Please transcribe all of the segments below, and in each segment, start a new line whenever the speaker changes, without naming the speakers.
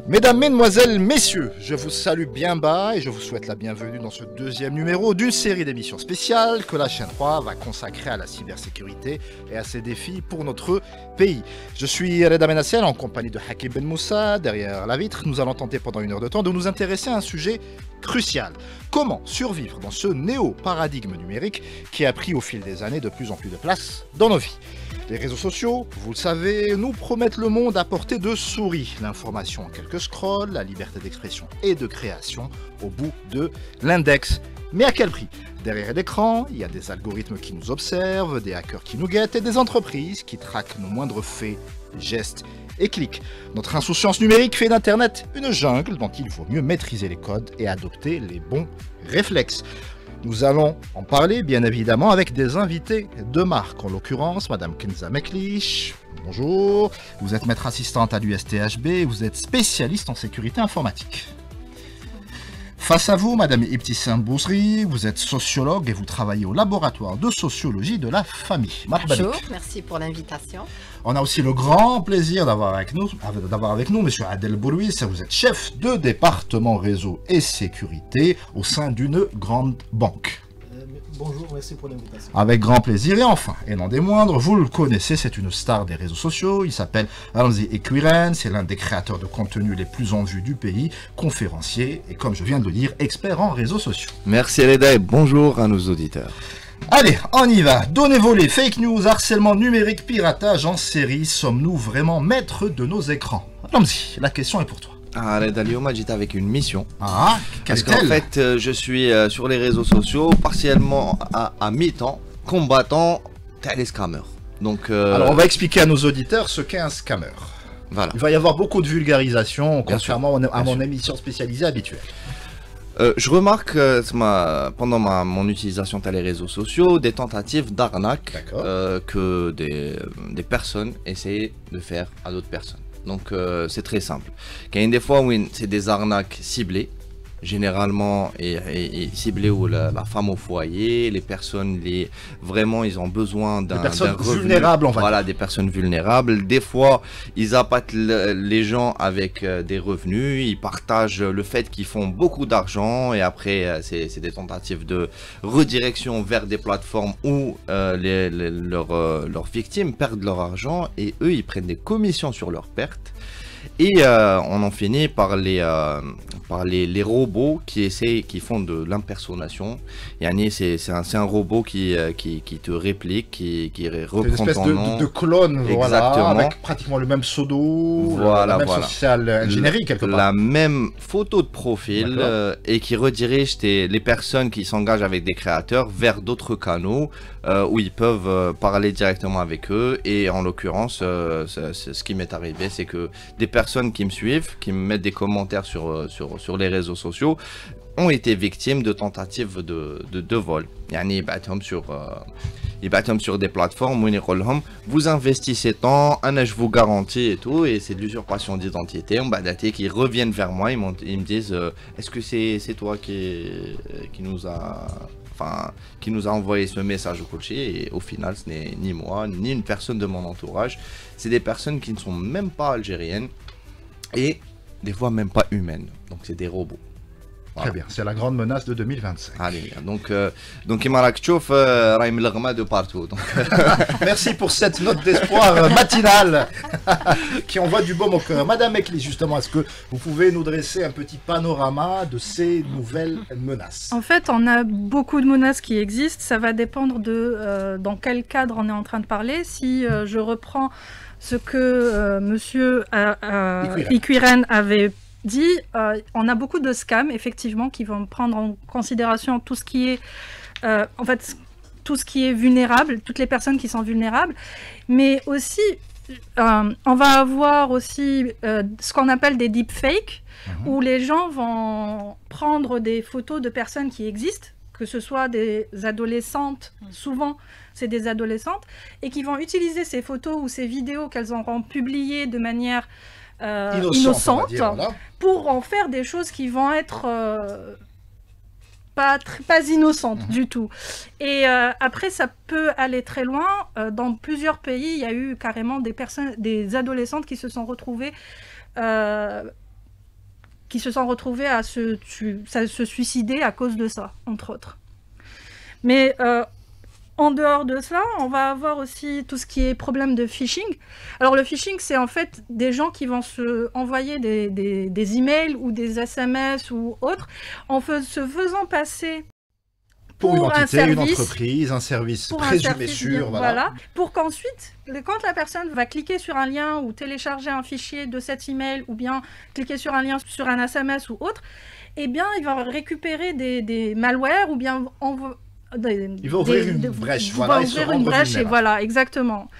Mesdames, Mesdemoiselles, Messieurs, je vous salue bien bas et je vous souhaite la bienvenue dans ce deuxième numéro d'une série d'émissions spéciales que la chaîne 3 va consacrer à la cybersécurité et à ses défis pour notre pays. Je suis Reda Menassiel en compagnie de Hakim Ben Moussa. Derrière la vitre, nous allons tenter pendant une heure de temps de nous intéresser à un sujet crucial. Comment survivre dans ce néo-paradigme numérique qui a pris au fil des années de plus en plus de place dans nos vies? Les réseaux sociaux, vous le savez, nous promettent le monde à portée de souris. L'information en quelques scrolls, la liberté d'expression et de création au bout de l'index. Mais à quel prix? Derrière l'écran, il y a des algorithmes qui nous observent, des hackers qui nous guettent et des entreprises qui traquent nos moindres faits, gestes et clics. Notre insouciance numérique fait d'Internet une jungle dont il vaut mieux maîtriser les codes et adopter les bons réflexes. Nous allons en parler bien évidemment avec des invités de marque, en l'occurrence Madame Kenza Meklish. Bonjour, vous êtes maître assistante à l'USTHB et vous êtes spécialiste en sécurité informatique. Face à vous, Madame Ibtissam Bousri, vous êtes sociologue et vous travaillez au laboratoire de sociologie de la famille.
Bonjour, merci pour l'invitation.
On a aussi le grand plaisir d'avoir avec nous Monsieur Adel Boulouis, vous êtes chef de département réseau et sécurité au sein d'une grande banque.
Bonjour, merci pour l'invitation.
Avec grand plaisir. Et enfin, et non des moindres, vous le connaissez, c'est une star des réseaux sociaux. Il s'appelle Ramzi Ekwiren, c'est l'un des créateurs de contenu les plus en vue du pays, conférencier et, comme je viens de le dire, expert en réseaux sociaux.
Merci Reda et bonjour à nos auditeurs.
Allez, on y va. Données volées, fake news, harcèlement numérique, piratage en série. Sommes-nous vraiment maîtres de nos écrans? Ramzi, la question est pour toi.
Ah, Reda Lioma, j'étais avec une mission.
Ah,
parce qu'en fait, je suis sur les réseaux sociaux, partiellement à mi-temps, combattant les scammers. Donc,
alors, on va expliquer à nos auditeurs ce qu'est un scammer.
Voilà.
Il va y avoir beaucoup de vulgarisation, contrairement à mon
sûr.
émission spécialisée habituelle.
Je remarque pendant mon utilisation des réseaux sociaux des tentatives d'arnaque que des personnes essaient de faire à d'autres personnes. Donc c'est très simple. Il y a des fois où c'est des arnaques ciblées, généralement et ciblées où la femme au foyer, les personnes, vraiment ils ont besoin d'un revenu.
Vulnérables, on va
Voilà,
dire.
des personnes vulnérables. Des fois, ils appâtent les gens avec des revenus, ils partagent le fait qu'ils font beaucoup d'argent et après c'est des tentatives de redirection vers des plateformes où leurs victimes perdent leur argent et eux ils prennent des commissions sur leurs pertes. Et on en finit par les robots qui font de l'impersonnation. Yani c'est un robot qui te réplique, qui reprend
une espèce
ton nom.
de clone, voilà,
Exactement.
avec pratiquement le même pseudo,
Voilà,
la même social engineering quelque part.
La même photo de profil et qui redirige les personnes qui s'engagent avec des créateurs vers d'autres canaux où ils peuvent parler directement avec eux. Et en l'occurrence, ce qui m'est arrivé, c'est que des personnes qui me suivent, qui me mettent des commentaires sur les réseaux sociaux, ont été victimes de tentatives de vol. Yani, ils battent sur des plateformes où ils disent vous investissez tant, je vous garantis et tout, et c'est de l'usurpation d'identité. Qui reviennent vers moi, ils me disent est-ce que c'est toi qui nous a envoyé ce message au coach? Et au final, ce n'est ni moi, ni une personne de mon entourage. C'est des personnes qui ne sont même pas algériennes et des fois même pas humaines. Donc c'est des robots.
Très bien, c'est la grande menace de 2025.
Allez, donc il m'a de partout. Donc,
merci pour cette note d'espoir matinale qui envoie du baume au cœur. Madame Mekli, justement, est-ce que vous pouvez nous dresser un petit panorama de ces nouvelles menaces?
En fait, on a beaucoup de menaces qui existent. Ça va dépendre de dans quel cadre on est en train de parler. Si je reprends ce que monsieur Ekwiren avait dit, on a beaucoup de scams, effectivement, qui vont prendre en considération tout ce qui est, tout ce qui est vulnérable, toutes les personnes qui sont vulnérables, mais aussi, on va avoir aussi ce qu'on appelle des deepfakes, où les gens vont prendre des photos de personnes qui existent, que ce soit des adolescentes, souvent c'est des adolescentes, et qui vont utiliser ces photos ou ces vidéos qu'elles auront publiées de manière innocente
voilà,
pour en faire des choses qui vont être pas innocentes du tout. Et après, ça peut aller très loin. Dans plusieurs pays, il y a eu carrément des adolescentes qui se sont retrouvées qui se sont retrouvés à se suicider à cause de ça, entre autres. Mais en dehors de ça, on va avoir aussi tout ce qui est problème de phishing. Alors le phishing, c'est en fait des gens qui vont se envoyer des emails ou des SMS ou autres en se faisant passer
pour une entité,
un service,
une entreprise, un service présumé sûr.
Voilà. Pour qu'ensuite, quand la personne va cliquer sur un lien ou télécharger un fichier de cet email ou bien cliquer sur un lien sur un SMS ou autre, eh bien, il va récupérer des malwares ou bien
il va ouvrir une brèche, voilà, et se rendre vulnérable.
Et voilà, exactement.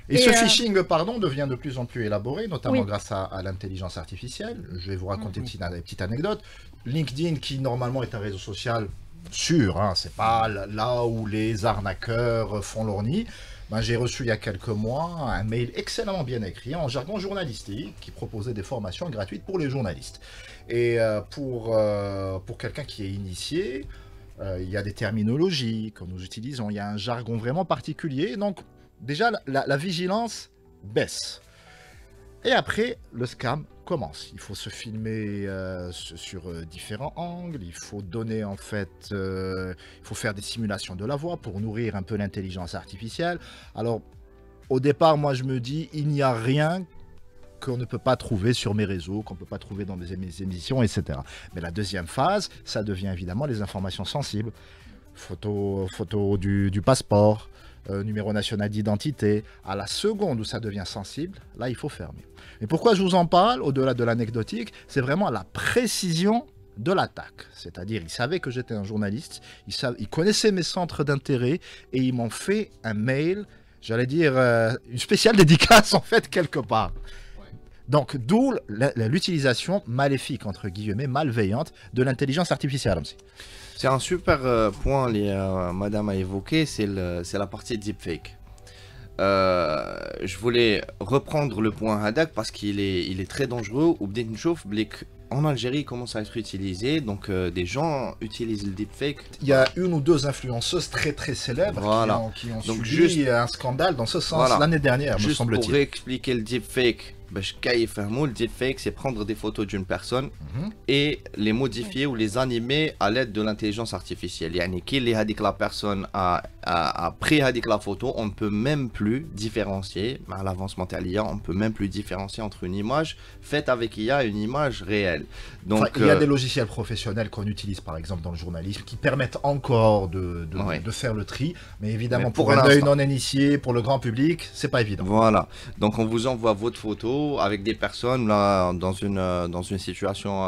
Et ce phishing, pardon, devient de plus en plus élaboré, notamment grâce à l'intelligence artificielle. Je vais vous raconter une petite anecdote. LinkedIn, qui normalement est un réseau social sûr, hein, c'est pas là où les arnaqueurs font leur nid. Ben, j'ai reçu il y a quelques mois un mail excellemment bien écrit en jargon journalistique qui proposait des formations gratuites pour les journalistes. Et pour quelqu'un qui est initié, il y a des terminologies que nous utilisons, il y a un jargon vraiment particulier. Donc déjà, la vigilance baisse. Et après, le scam commence. Il faut se filmer sur différents angles, il faut donner en fait, il faut faire des simulations de la voix pour nourrir un peu l'intelligence artificielle. Alors, au départ, moi je me dis, il n'y a rien qu'on ne peut pas trouver sur mes réseaux, qu'on ne peut pas trouver dans mes émissions, etc. Mais la deuxième phase, ça devient évidemment les informations sensibles. Photo du passeport, numéro national d'identité. À la seconde où ça devient sensible, là, il faut fermer. Et pourquoi je vous en parle, au-delà de l'anecdotique, c'est vraiment la précision de l'attaque. C'est-à-dire, ils savaient que j'étais un journaliste, ils connaissaient mes centres d'intérêt et ils m'ont fait un mail, j'allais dire, une spéciale dédicace, en fait, quelque part. Donc, d'où l'utilisation maléfique, entre guillemets, malveillante, de l'intelligence artificielle.
C'est un super point que madame a évoqué, c'est la partie deepfake. Je voulais reprendre le point Hadak parce qu'il est très dangereux. En Algérie, il commence à être utilisé, donc des gens utilisent le deepfake. Il
y a une ou deux influenceuses très très célèbres qui ont donc subi un scandale dans ce sens l'année dernière, me semble-t-il.
Juste pour expliquer le deepfake, le deepfake, c'est prendre des photos d'une personne et les modifier ou les animer à l'aide de l'intelligence artificielle. Yani, la personne a pris la photo, on ne peut même plus différencier, à l'avancement de l'IA, on ne peut même plus différencier entre une image faite avec IA et une image réelle. Donc,
il y a des logiciels professionnels qu'on utilise par exemple dans le journalisme qui permettent encore de faire le tri, mais évidemment pour un œil non initié, pour le grand public, c'est pas évident.
Voilà, donc on vous envoie votre photo avec des personnes là, dans une situation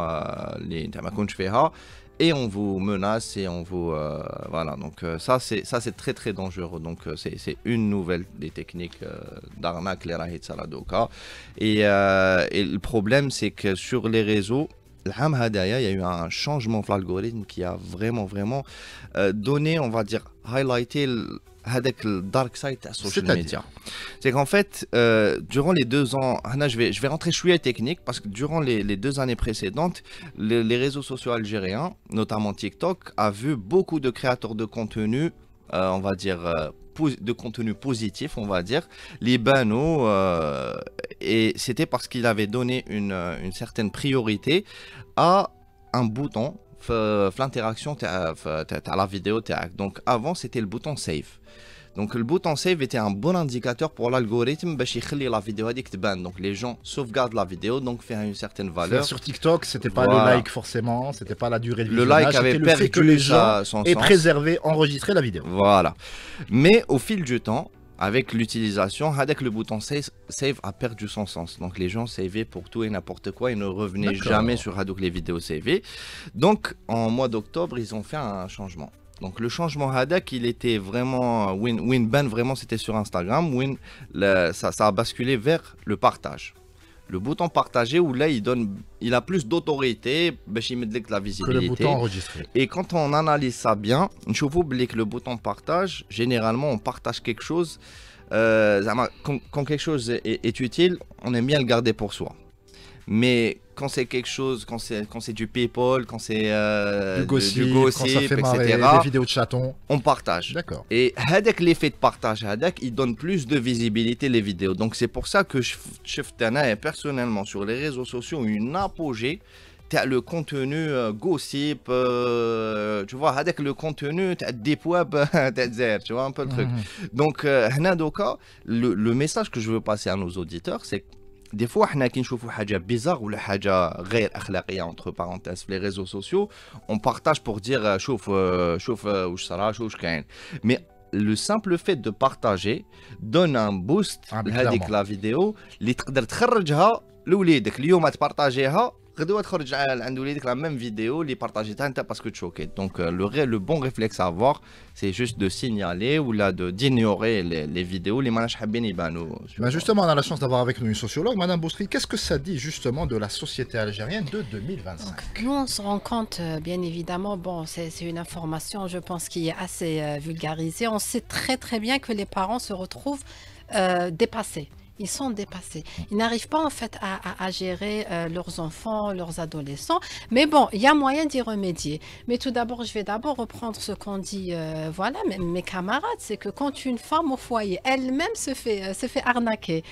et on vous menace et on vous voilà, donc ça c'est très très dangereux. Donc c'est une nouvelle des techniques d'arnaque les rahit saladoka et le problème c'est que sur les réseaux il y a eu un changement de l'algorithme qui a vraiment donné, on va dire, highlighté le dark side à social media. C'est qu'en fait, durant les 2 ans, je vais rentrer chouïa technique parce que durant les 2 années précédentes, les réseaux sociaux algériens, notamment TikTok, a vu beaucoup de créateurs de contenu, on va dire, de contenu positif, on va dire, les banos, et c'était parce qu'il avait donné une certaine priorité à un bouton l'interaction à la vidéo. Donc avant c'était le bouton save. Donc le bouton save était un bon indicateur pour l'algorithme parce qu'il la vidéo donc les gens sauvegardent la vidéo, donc fait une certaine valeur.
Sur TikTok, c'était pas le like forcément, c'était pas la durée de
visionnage,
le
like avait
le
perdu
fait que les gens aient
préservé,
enregistré la vidéo.
Voilà. Mais au fil du temps, avec l'utilisation, avec le bouton save a perdu son sens. Donc les gens savaient pour tout et n'importe quoi, ils ne revenaient jamais sur Hadouk les vidéos savées. Donc en mois d'octobre, ils ont fait un changement. Donc le changement Hadak, il était vraiment win-ban, vraiment c'était sur Instagram. Ça a basculé vers le partage. Le bouton partager où là il a plus d'autorité, il met de la visibilité.
Que le bouton enregistrer.
Et quand on analyse ça bien, je vous oublie que le bouton partage, généralement on partage quelque chose, quand quelque chose est utile, on aime bien le garder pour soi. Mais quand c'est quelque chose, quand c'est du PayPal, quand c'est
du gossip, quand ça fait
etc.,
des vidéos de chatons,
on partage.
D'accord.
Et avec l'effet de partage, il donne plus de visibilité les vidéos. Donc c'est pour ça que je personnellement sur les réseaux sociaux une apogée le contenu gossip, tu vois, avec le contenu deep web, tu vois un peu le truc. Donc, le message que je veux passer à nos auditeurs, c'est que des fois, on a quelque chose de bizarre ou entre parenthèses, les réseaux sociaux, on partage pour dire mais le simple fait de partager donne un boost à la vidéo. Les l'وليدك اليوم تبارطاجيها غدوه تخرج عند وليدك la même vidéo اللي بارطاجيتها انت parce que tu choqué. Donc le bon réflexe à avoir, c'est juste de signaler ou là d'ignorer les vidéos les manages حابين يبانوا.
Justement, on a la chance d'avoir avec nous une sociologue, Madame Boustri. Qu'est-ce que ça dit justement de la société algérienne de 2025?
Donc, nous, on se rend compte, bien évidemment, bon, c'est une information, je pense, qui est assez vulgarisée. On sait très très bien que les parents se retrouvent dépassés. Ils sont dépassés. Ils n'arrivent pas en fait à gérer leurs enfants, leurs adolescents. Mais bon, il y a moyen d'y remédier. Mais tout d'abord, je vais d'abord reprendre ce qu'on dit, voilà, mes camarades, c'est que quand une femme au foyer, elle-même se fait arnaquer.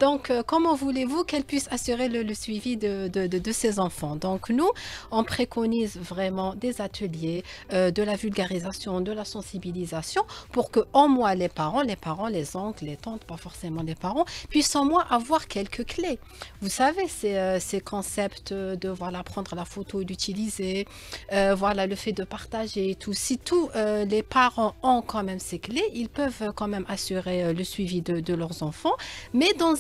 Donc, comment voulez-vous qu'elle puisse assurer le suivi de ses enfants? Donc, nous, on préconise vraiment des ateliers, de la vulgarisation, de la sensibilisation, pour que, en moins, les parents, les oncles, les tantes, pas forcément les parents, puissent en moins avoir quelques clés. Vous savez, ces concepts de voilà, prendre la photo et l'utiliser, voilà, le fait de partager et tout. Si tous les parents ont quand même ces clés, ils peuvent quand même assurer le suivi de leurs enfants, mais dans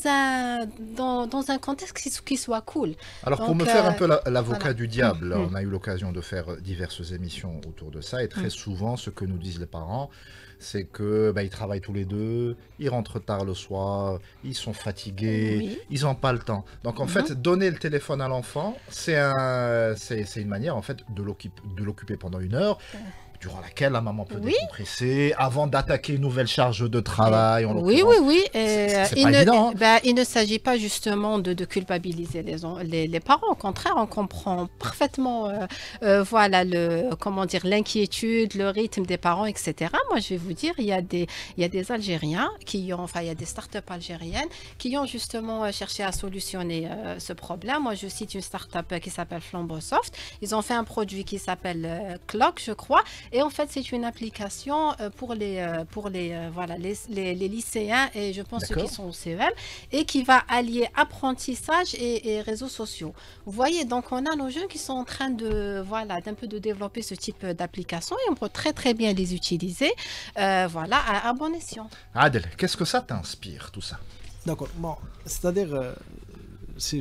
un contexte qui soit cool.
Alors, donc, pour me faire un peu l'avocat
voilà.
du diable, on a eu l'occasion de faire diverses émissions autour de ça, et très souvent, ce que nous disent les parents, c'est que ils travaillent tous les deux, ils rentrent tard le soir, ils sont fatigués, ils n'ont pas le temps. Donc en fait, donner le téléphone à l'enfant, c'est une manière en fait de l'occuper pendant une heure. Durant laquelle la maman peut décompresser avant d'attaquer une nouvelle charge de travail.
Oui.
C'est pas évident.
Il ne s'agit pas justement de culpabiliser les parents. Au contraire, on comprend parfaitement voilà, l'inquiétude, le rythme des parents, etc. Moi, je vais vous dire, il y a des Algériens il y a des startups algériennes qui ont justement cherché à solutionner ce problème. Moi, je cite une startup qui s'appelle Flambosoft. Ils ont fait un produit qui s'appelle Clock, je crois. Et en fait, c'est une application pour les lycéens et je pense ceux qui sont au CEM et qui va allier apprentissage et réseaux sociaux. Vous voyez, donc on a nos jeunes qui sont en train d'un peu de développer ce type d'application et on peut très très bien les utiliser à bon escient.
Adel, qu'est-ce que ça t'inspire tout ça?
D'accord, bon, c'est-à-dire, si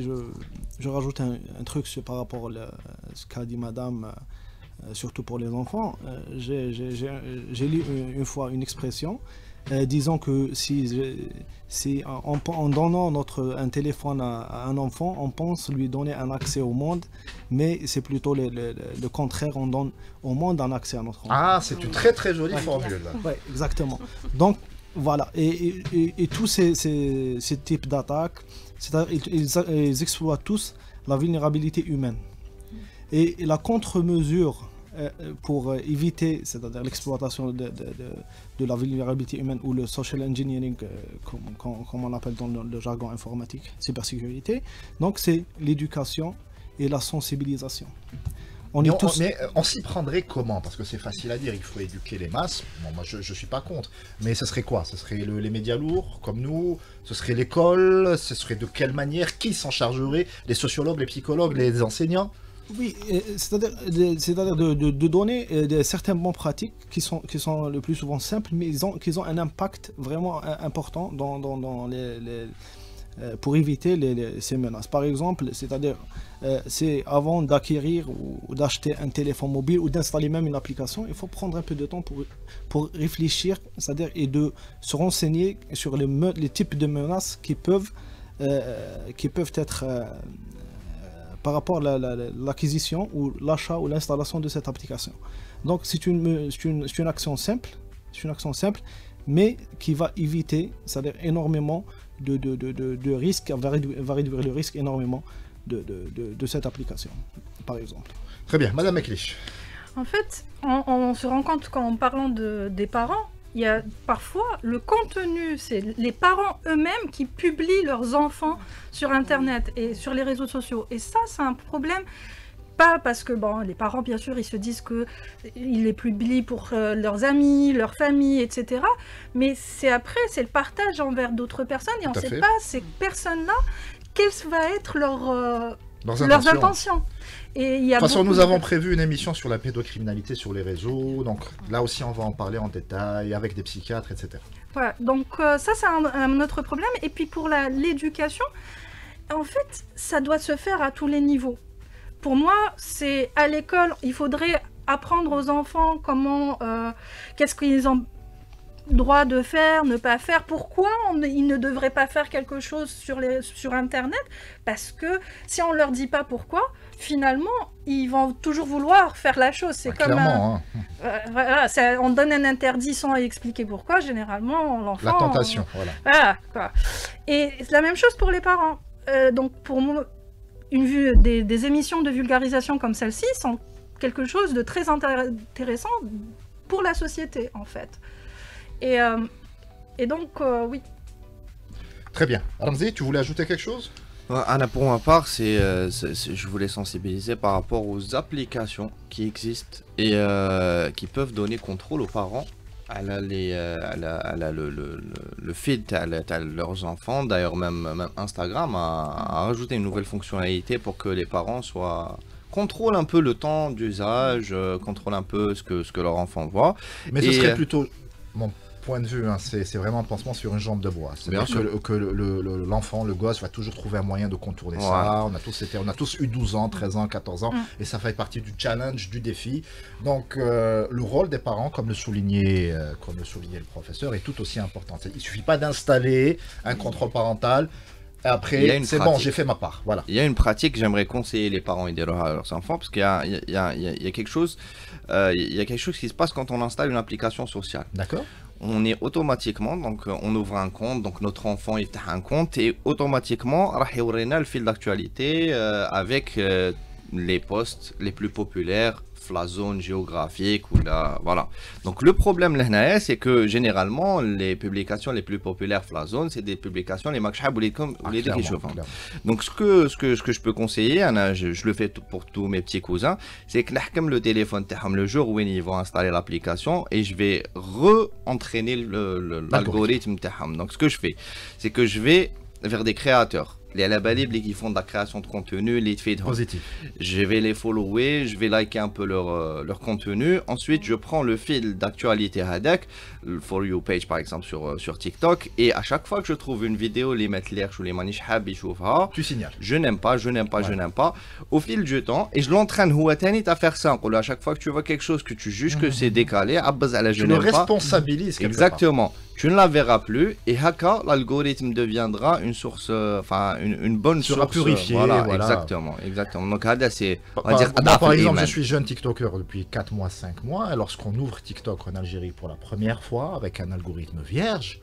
je rajoute un truc par rapport à ce qu'a dit madame, surtout pour les enfants, j'ai lu une fois une expression disant que si en donnant un téléphone à un enfant, on pense lui donner un accès au monde, mais c'est plutôt le contraire, on donne au monde un accès à notre enfant.
Ah, c'est une très très jolie formule.
Oui, exactement. Donc voilà, et tous ces types d'attaques, ils exploitent tous la vulnérabilité humaine. Et la contre-mesure pour éviter, c'est-à-dire l'exploitation de la vulnérabilité humaine ou le social engineering, comme on appelle dans le jargon informatique, cybersécurité, donc c'est l'éducation et la sensibilisation.
Mais on s'y prendrait comment? Parce que c'est facile à dire, il faut éduquer les masses. Bon, moi, je ne suis pas contre. Mais ce serait quoi? Ce serait les médias lourds, comme nous? Ce serait l'école? Ce serait de quelle manière? Qui s'en chargerait? Les sociologues, les psychologues, les enseignants?
Oui, c'est-à-dire de donner certaines bonnes pratiques qui sont le plus souvent simples, mais qui ont un impact vraiment important pour éviter ces menaces. Par exemple, c'est-à-dire c'est avant d'acquérir ou d'acheter un téléphone mobile ou d'installer même une application, il faut prendre un peu de temps pour réfléchir, c'est-à-dire et de se renseigner sur les types de menaces qui peuvent être par rapport à l'acquisition ou l'achat ou l'installation de cette application. Donc c'est une action simple, mais qui va éviter, c'est-à-dire énormément de risques, va réduire le risque énormément de cette application, par exemple.
Très bien, Madame Eklich.
En fait, on se rend compte qu'en parlant des parents, il y a parfois le contenu, c'est les parents eux-mêmes qui publient leurs enfants sur Internet et sur les réseaux sociaux. Et ça, c'est un problème pas parce que bon, les parents, bien sûr, ils se disent qu'ils les publient pour leurs amis, leur famille, etc. Mais c'est le partage envers d'autres personnes et on ne sait pas ces personnes-là, quelles vont être leurs intentions. Et il y a
de toute façon, nous avons prévu une émission sur la pédocriminalité sur les réseaux, donc là aussi on va en parler en détail avec des psychiatres, etc.
Voilà, donc ça c'est un autre problème. Et puis pour l'éducation, en fait, ça doit se faire à tous les niveaux. Pour moi, c'est à l'école, il faudrait apprendre aux enfants comment, qu'est-ce qu'ils ont droit de faire, ne pas faire, pourquoi ils ne devraient pas faire quelque chose sur Internet, parce que si on leur dit pas pourquoi, finalement, ils vont toujours vouloir faire la chose. C'est comme voilà, on donne un interdit sans expliquer pourquoi, généralement, l'enfant...
La tentation, voilà.
Voilà, quoi. Et c'est la même chose pour les parents. Donc, pour moi, des émissions de vulgarisation comme celle-ci sont quelque chose de très intéressant pour la société, en fait. Et donc, oui.
Très bien. Ramzi, tu voulais ajouter quelque chose?
Anna, pour ma part, je voulais sensibiliser par rapport aux applications qui existent et qui peuvent donner contrôle aux parents. Elle a le feed de leurs enfants. D'ailleurs, même Instagram a rajouté une nouvelle fonctionnalité pour que les parents contrôlent un peu le temps d'usage, contrôlent un peu ce que leur enfant voit.
Mais ce serait plutôt... Mon point de vue, hein, c'est vraiment un pansement sur une jambe de bois. C'est-à-dire que l'enfant, le gosse, va toujours trouver un moyen de contourner ça. On a tous eu 12 ans, 13 ans, 14 ans, et ça fait partie du challenge, du défi. Donc, le rôle des parents, comme le soulignait le professeur, est tout aussi important. Il ne suffit pas d'installer un contrôle parental. Après, c'est bon, j'ai fait ma part. Voilà.
Il y a une pratique que j'aimerais conseiller les parents et à leurs enfants, parce qu'il y a quelque chose qui se passe quand on installe une application sociale.
D'accord.
On est automatiquement, donc on ouvre un compte, donc notre enfant il a un compte et automatiquement, il y a le fil d'actualité avec les posts les plus populaires, la zone géographique ou voilà. Donc le problème là, c'est que généralement les publications les plus populaires la zone, c'est des publications les makshab ou les donc ce que je peux conseiller, je le fais pour tous mes petits cousins, c'est que le téléphone le jour où ils vont installer l'application et je vais re-entraîner l'algorithme. Donc ce que je fais, c'est que je vais vers des créateurs. Les alabalib qui font de la création de contenu, les feeds
positif.
Je vais les follower, je vais liker un peu leur contenu. Ensuite, je prends le fil d'actualité Hadak, le For You page par exemple sur TikTok, et à chaque fois que je trouve une vidéo, les mettre l'air ou les manish habi choufha,
tu signales.
Je n'aime pas. Au fil du temps, et je l'entraîne à faire ça. À chaque fois que tu vois quelque chose que tu juges que c'est décalé,
tu le responsabilises.
Exactement. Tu ne la verras plus et haka, l'algorithme deviendra une source, une bonne source.
Purifiée.
Voilà. Exactement. Donc, c'est, on va dire,
par exemple, je suis jeune TikToker depuis 4 mois, 5 mois. Et lorsqu'on ouvre TikTok en Algérie pour la première fois avec un algorithme vierge,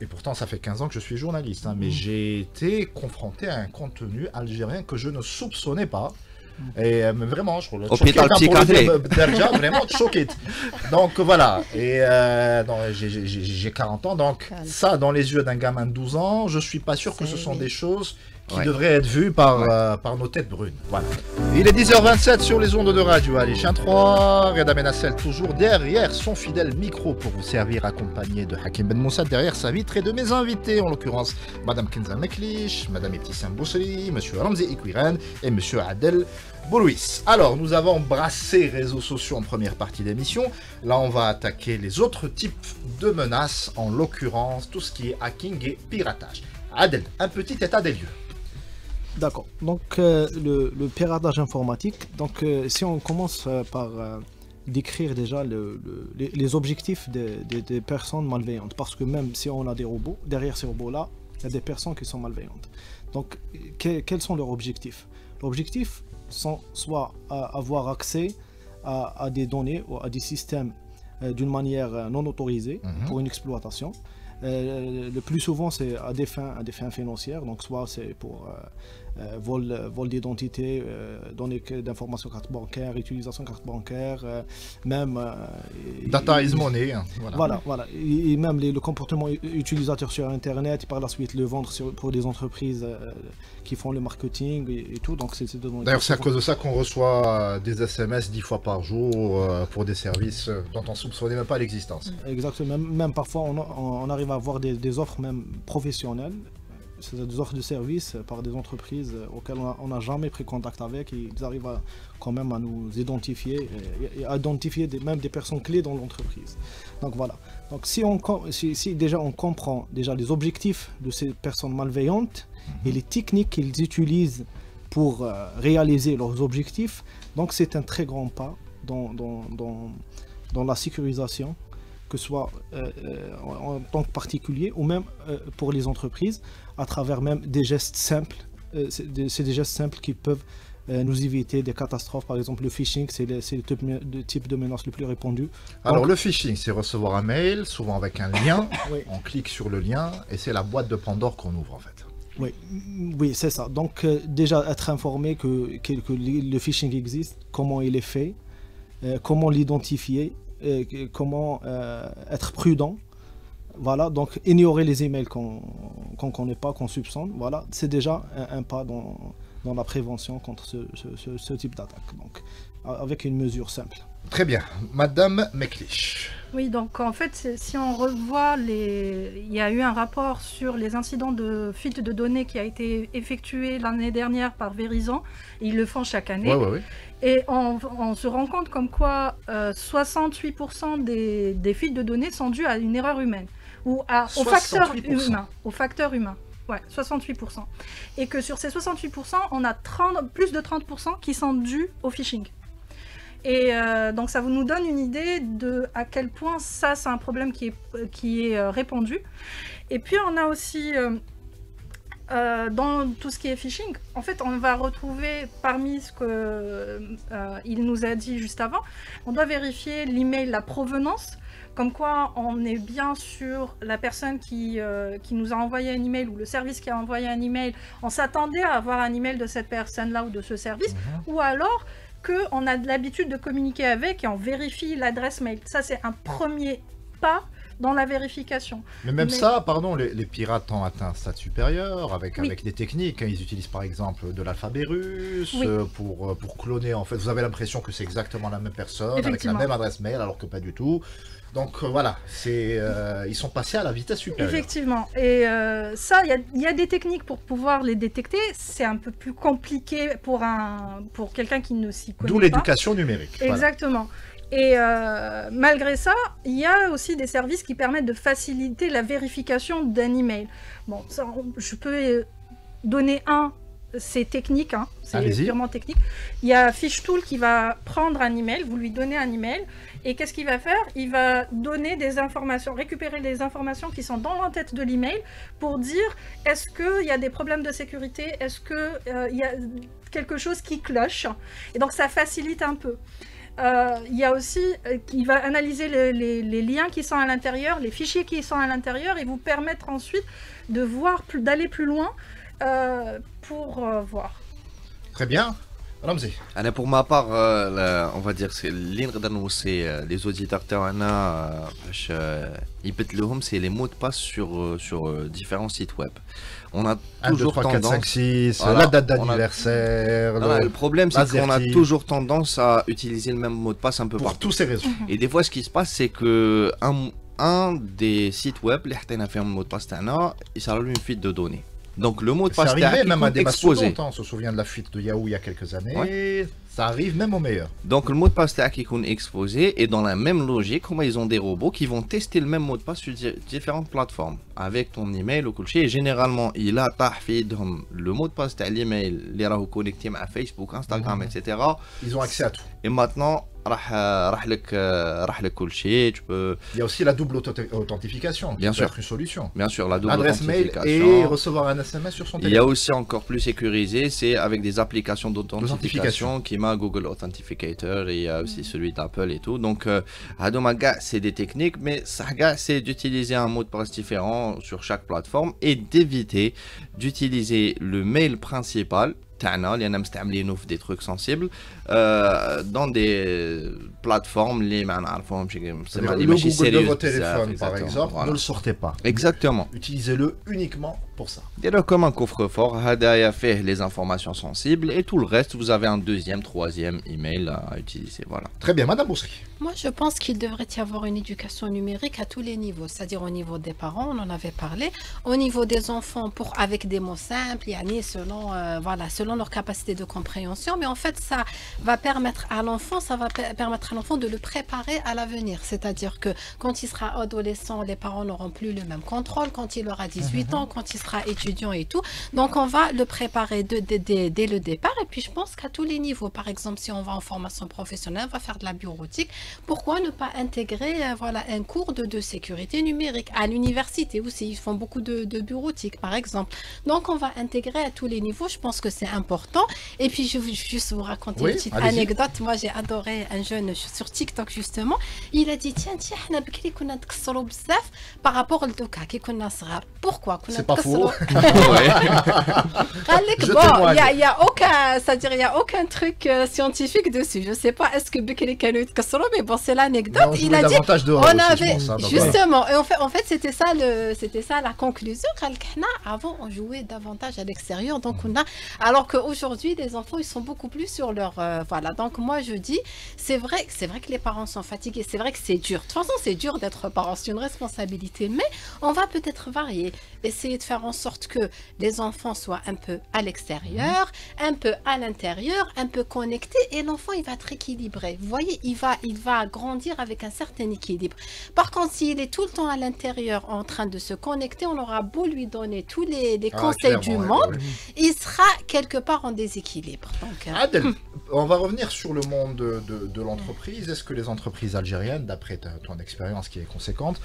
et pourtant ça fait 15 ans que je suis journaliste, hein, mais j'ai été confronté à un contenu algérien que je ne soupçonnais pas. Et vraiment, je trouve vraiment choqué. Donc voilà, et j'ai 40 ans, donc ça dans les yeux d'un gamin de 12 ans, je suis pas sûr que ce sont des choses qui devraient être vues par nos têtes brunes. Voilà. Il est 10h27 sur les ondes de radio Ali Chien 3, Reda Benassel toujours derrière son fidèle micro pour vous servir, accompagné de Hakim Ben Moussa derrière sa vitre et de mes invités, en l'occurrence Madame Kenza Meklish, Madame Ebtissam Boussri, Monsieur Ramzi Ikwiren et Monsieur Adel Boulouis. Alors, nous avons brassé réseaux sociaux en première partie d'émission. Là, on va attaquer les autres types de menaces, en l'occurrence tout ce qui est hacking et piratage. Adel, un petit état des lieux.
D'accord. Donc, le piratage informatique. Donc, si on commence par décrire déjà les objectifs des personnes malveillantes, parce que même si on a des robots, derrière ces robots-là, il y a des personnes qui sont malveillantes. Donc, quels sont leurs objectifs? L'objectif sont soit avoir accès à des données ou à des systèmes d'une manière non autorisée pour une exploitation. Le plus souvent c'est à des fins financières, donc soit c'est pour vol d'identité, données d'informations carte bancaire, utilisation carte bancaire, même...
Data is money. Hein,
voilà. Et même le comportement utilisateur sur Internet, et par la suite le vendre pour des entreprises qui font le marketing et tout. Donc
d'ailleurs, c'est à cause de ça qu'on reçoit des SMS 10 fois par jour pour des services dont on ne soupçonnait même pas l'existence.
Exactement. Même parfois, on arrive à avoir des offres même professionnelles. C'est des offres de services par des entreprises auxquelles on n'a jamais pris contact avec, et ils arrivent quand même à nous identifier et à identifier même des personnes clés dans l'entreprise. Donc voilà. Donc si déjà on comprend déjà les objectifs de ces personnes malveillantes et les techniques qu'ils utilisent pour réaliser leurs objectifs, donc c'est un très grand pas dans la sécurisation, que ce soit en tant que particulier ou même pour les entreprises, à travers même des gestes simples. C'est des gestes simples qui peuvent nous éviter des catastrophes. Par exemple, le phishing, c'est le type de menace le plus répandu.
Alors, le phishing, c'est recevoir un mail, souvent avec un lien.
Oui.
On clique sur le lien et c'est la boîte de Pandore qu'on ouvre, en fait.
Oui, c'est ça. Donc, déjà, être informé que le phishing existe, comment il est fait, comment l'identifier, comment être prudent. Voilà, donc ignorer les emails qu'on ne connaît pas, qu'on soupçonne, voilà, c'est déjà un pas dans la prévention contre ce type d'attaque, donc avec une mesure simple.
Très bien. Madame Meklich.
Oui, donc en fait, si on revoit il y a eu un rapport sur les incidents de fuite de données qui a été effectué l'année dernière par Verizon, et ils le font chaque année.
Oui.
Et on se rend compte comme quoi 68% des fuites de données sont dues à une erreur humaine, ou au facteur humain. Ouais, 68%. Et que sur ces 68%, on a plus de 30% qui sont dus au phishing. Et donc ça nous donne une idée de à quel point ça, c'est un problème qui est répandu. Et puis on a aussi, dans tout ce qui est phishing, en fait on va retrouver parmi ce qu'il nous a dit juste avant, on doit vérifier l'email, la provenance, comme quoi on est bien sur la personne qui nous a envoyé un email, ou le service qui a envoyé un email, on s'attendait à avoir un email de cette personne-là ou de ce service, ou alors qu'on a l'habitude de communiquer avec et on vérifie l'adresse mail. Ça, c'est un premier pas dans la vérification.
Mais ça, pardon, les pirates ont atteint un stade supérieur avec des techniques. Ils utilisent par exemple de l'alphabet russe pour cloner. En fait, vous avez l'impression que c'est exactement la même personne avec la même adresse mail, alors que pas du tout. Donc voilà, ils sont passés à la vitesse supérieure.
Effectivement. Et ça, il y a des techniques pour pouvoir les détecter. C'est un peu plus compliqué pour quelqu'un qui ne s'y connaît pas.
D'où l'éducation numérique.
Exactement. Voilà. Et malgré ça, il y a aussi des services qui permettent de faciliter la vérification d'un email. Bon, ça, je peux donner c'est technique, c'est purement technique. Il y a Phishtool qui va prendre un email, vous lui donnez un email, et qu'est-ce qu'il va faire? Il va donner des informations, récupérer les informations qui sont dans l'entête de l'email pour dire est-ce qu'il y a des problèmes de sécurité, est-ce qu'il y a quelque chose qui cloche, et donc ça facilite un peu. Il y a aussi, il va analyser les liens qui sont à l'intérieur, les fichiers qui sont à l'intérieur, et vous permettre ensuite de voir, d'aller plus loin pour voir.
Très bien. Ramzi.
Pour ma part, on va dire c'est les auditeurs c'est les mots de passe sur différents sites web. On a toujours
1, 2, 3, 4, 5, 6, la date d'anniversaire.
Le problème, c'est qu'on a toujours tendance à utiliser le même mot de passe un peu
pour
partout.
Tous ces raisons.
Et des fois, ce qui se passe, c'est que un des sites web, les fait un mot de passe, il s'allume une fuite de données. Donc le mot de passe
arrivé même à des exposé. On se souvient de la fuite de Yahoo il y a quelques années. Ça arrive même au meilleur.
Donc le mot de passe qui est exposé, et dans la même logique, comment ils ont des robots qui vont tester le même mot de passe sur différentes plateformes avec ton email ou et généralement il a le mot de passe de l'email, les connectés à Facebook, Instagram, etc.
Ils ont accès à tout.
Et maintenant راح لك كل شيء. Tu peux...
Il y a aussi la double authentification.
Bien
qui
sûr.
peut être une solution.
Bien sûr, la double
Adresse mail
authentification.
et recevoir un SMS sur son
Il y a
téléphone.
aussi encore plus sécurisé, c'est avec des applications d'authentification qui m'a Google Authenticator et il y a aussi celui d'Apple et tout. Donc, c'est des techniques, mais ça, c'est d'utiliser un mot de passe différent sur chaque plateforme et d'éviter d'utiliser le mail principal. Il y en a des trucs sensibles dans des plateformes les
le Google de votre téléphone par exemple, ne le sortez pas.
Exactement.
Utilisez-le uniquement pour ça.
Dites-le comme un coffre-fort, il fait les informations sensibles et tout le reste, vous avez un deuxième, troisième email à utiliser. Voilà.
Très bien, Madame Bousri.
Moi, je pense qu'il devrait y avoir une éducation numérique à tous les niveaux, c'est-à-dire au niveau des parents, on en avait parlé, au niveau des enfants avec des mots simples, selon leur capacité de compréhension, mais en fait, ça va permettre à l'enfant, de le préparer à l'avenir, c'est-à-dire que quand il sera adolescent, les parents n'auront plus le même contrôle, quand il aura 18 ans, quand il sera étudiant et tout, donc on va le préparer dès le départ, et puis je pense qu'à tous les niveaux, par exemple, si on va en formation professionnelle, on va faire de la bureautique, pourquoi ne pas intégrer un cours de sécurité numérique à l'université aussi, ils font beaucoup de bureautique par exemple, donc on va intégrer à tous les niveaux, je pense que c'est important. Et puis je vais juste vous raconter une petite anecdote. Moi j'ai adoré un jeune sur TikTok justement, il a dit tiens par rapport au doka pourquoi
c'est pas faux.
Bon, il y a aucun, c'est-à-dire il y a aucun truc scientifique dessus, je sais pas est-ce que mais bon c'est l'anecdote. Il a dit on avait justement, et en fait c'était ça la conclusion. Avant on jouait davantage à l'extérieur, donc on a, alors qu'aujourd'hui les enfants ils sont beaucoup plus sur leur donc moi je dis c'est vrai que les parents sont fatigués, c'est vrai que c'est dur, de toute façon c'est dur d'être parent, c'est une responsabilité, mais on va peut-être varier, essayer de faire en sorte que les enfants soient un peu à l'extérieur, un peu à l'intérieur, un peu connectés, et l'enfant il va être équilibré, vous voyez, il va grandir avec un certain équilibre. Par contre, s'il est tout le temps à l'intérieur en train de se connecter, on aura beau lui donner tous les conseils du monde, il sera quelque part en déséquilibre. Donc,
Adel, on va revenir sur le monde de l'entreprise. Est-ce que les entreprises algériennes, d'après ton expérience qui est conséquente,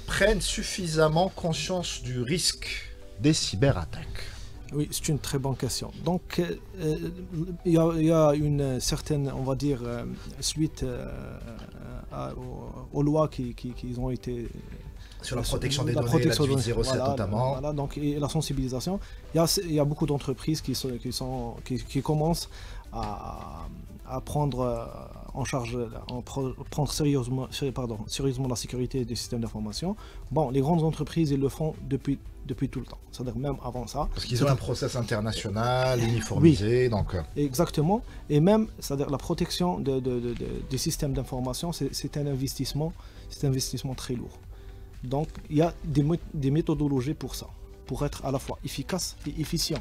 prennent suffisamment conscience du risque des cyberattaques?
Oui, c'est une très bonne question. Donc, il y a une certaine, on va dire, suite aux lois qui ont été...
Sur la protection des données, la 1807 notamment.
Voilà, donc, et la sensibilisation. Il y a beaucoup d'entreprises qui commencent à prendre en charge, prendre sérieusement la sécurité des systèmes d'information. Bon, les grandes entreprises, ils le font depuis tout le temps, c'est-à-dire même avant ça.
Parce qu'ils ont un process international uniformisé,
oui,
donc...
Exactement, et même, c'est-à-dire la protection des systèmes d'information, c'est un investissement très lourd. Donc, il y a des méthodologies pour ça, pour être à la fois efficace et efficient.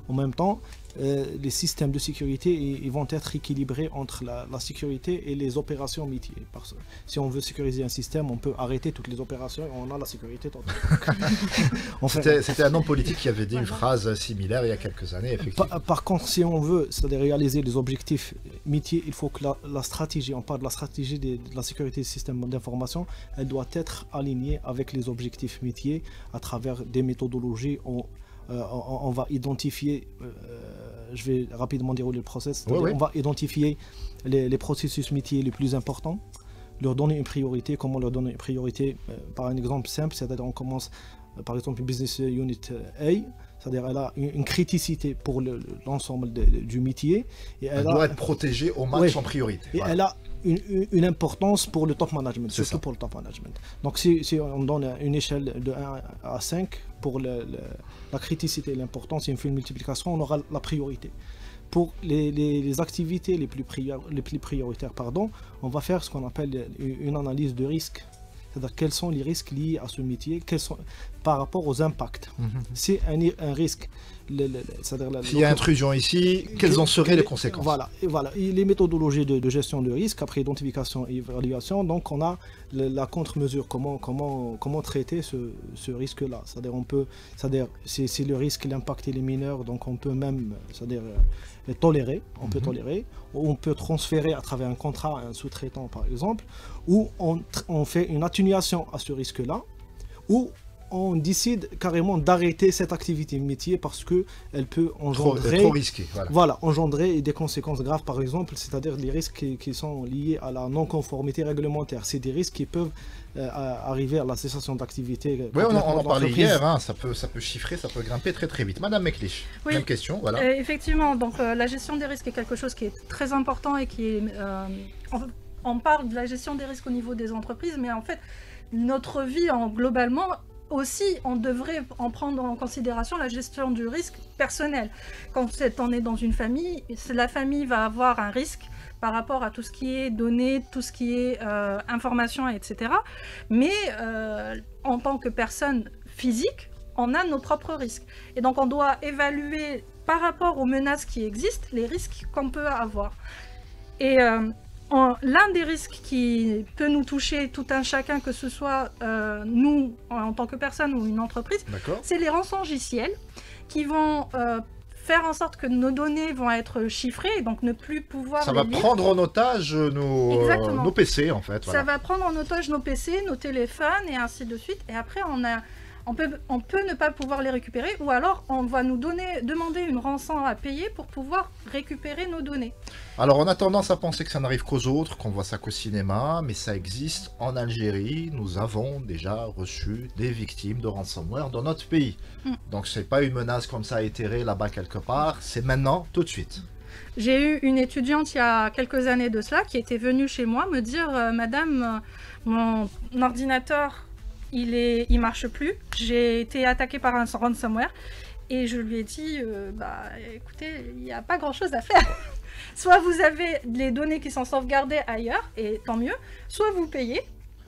En même temps, les systèmes de sécurité ils vont être équilibrés entre la sécurité et les opérations métiers. Parce que si on veut sécuriser un système, on peut arrêter toutes les opérations et on a la sécurité totale.
C'était un homme politique qui avait dit une phrase similaire il y a quelques années, effectivement.
Par contre, si on veut réaliser les objectifs métiers, il faut que la stratégie, on parle de la stratégie de la sécurité des systèmes d'information, elle doit être alignée avec les objectifs métiers à travers des méthodologies. On va identifier, je vais rapidement dérouler le process, on va identifier les processus métiers les plus importants, leur donner une priorité. Comment leur donner une priorité? Par un exemple simple, c'est-à-dire on commence par exemple une business unit A, c'est-à-dire elle a une criticité pour l'ensemble du métier. Et elle
doit être protégée au max en priorité.
Et elle a une importance pour le top management, surtout pour le top management. Donc si on donne une échelle de 1 à 5 pour la criticité et l'importance, et on fait une multiplication, on aura la priorité. Pour les activités les plus prioritaires, on va faire ce qu'on appelle une analyse de risque. C'est-à-dire quels sont les risques liés à ce métier, par rapport aux impacts. C'est un risque.
S'il y a intrusion ici, quelles en seraient les conséquences?
Voilà. Et les méthodologies de gestion de risque, après identification et évaluation, donc on a la contre-mesure, comment traiter ce risque-là. C'est-à-dire si le risque, l'impact est mineur, donc on peut même tolérer, on peut
Mhm.
tolérer, ou on peut transférer à travers un contrat à un sous-traitant par exemple, ou on fait une atténuation à ce risque-là, ou on décide carrément d'arrêter cette activité métier parce qu'elle peut engendrer,
Trop risqué. Voilà.
voilà, engendrer des conséquences graves par exemple, c'est-à-dire les risques qui sont liés à la non-conformité réglementaire. C'est des risques qui peuvent arriver à la cessation d'activité.
Oui, on en
complètement
parlait
d'entreprise.
hier, hein, ça peut chiffrer, ça peut grimper très très vite. Madame Meklich,
Oui.
même question, voilà.
Effectivement, donc la gestion des risques est quelque chose qui est très important et qui est... on parle de la gestion des risques au niveau des entreprises, mais en fait, notre vie globalement, aussi, on devrait en prendre en considération la gestion du risque personnel. Quand on est dans une famille, la famille va avoir un risque par rapport à tout ce qui est données, tout ce qui est information, etc. Mais en tant que personne physique, on a nos propres risques. Et donc on doit évaluer par rapport aux menaces qui existent, les risques qu'on peut avoir. Et l'un des risques qui peut nous toucher tout un chacun, que ce soit nous en tant que personne ou une entreprise,
D'accord.
c'est les rançongiciels qui vont faire en sorte que nos données vont être chiffrées, donc ne plus pouvoir
Ça
les
va
lire.
prendre en otage
Exactement.
nos PC en fait.
Ça
Voilà.
va prendre en otage nos PC, nos téléphones et ainsi de suite. Et après, on peut ne pas pouvoir les récupérer, ou alors on va nous demander une rançon à payer pour pouvoir récupérer nos données.
Alors on a tendance à penser que ça n'arrive qu'aux autres, qu'on voit ça qu'au cinéma, mais ça existe en Algérie. Nous avons déjà reçu des victimes de ransomware dans notre pays. Donc c'est pas une menace comme ça éthérée là-bas quelque part, c'est maintenant, tout de suite.
J'ai eu une étudiante il y a quelques années de cela qui était venue chez moi me dire Madame, mon ordinateur il marche plus, j'ai été attaquée par un ransomware. Et je lui ai dit écoutez, il n'y a pas grand chose à faire. Soit vous avez les données qui sont sauvegardées ailleurs, et tant mieux, soit vous payez.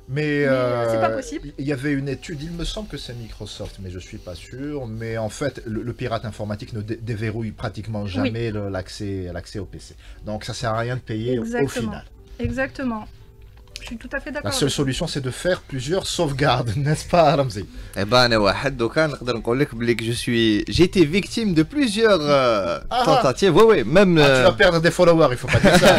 Mais
c'est pas possible.
Il y avait une étude, il me semble que c'est Microsoft, mais je suis pas sûr. Mais en fait, le pirate informatique ne déverrouille pratiquement jamais l'accès au PC. Donc ça sert à rien de payer au final.
Exactement. Je suis tout à fait d'accord.
La seule solution, c'est de faire plusieurs sauvegardes, n'est-ce pas, Ramzi?
Eh ben, أنا واحد دوكا نقدر نقول لك بلي j'ai été victime de plusieurs tentatives. Oui, même.
Tu vas perdre des followers, il faut pas dire ça.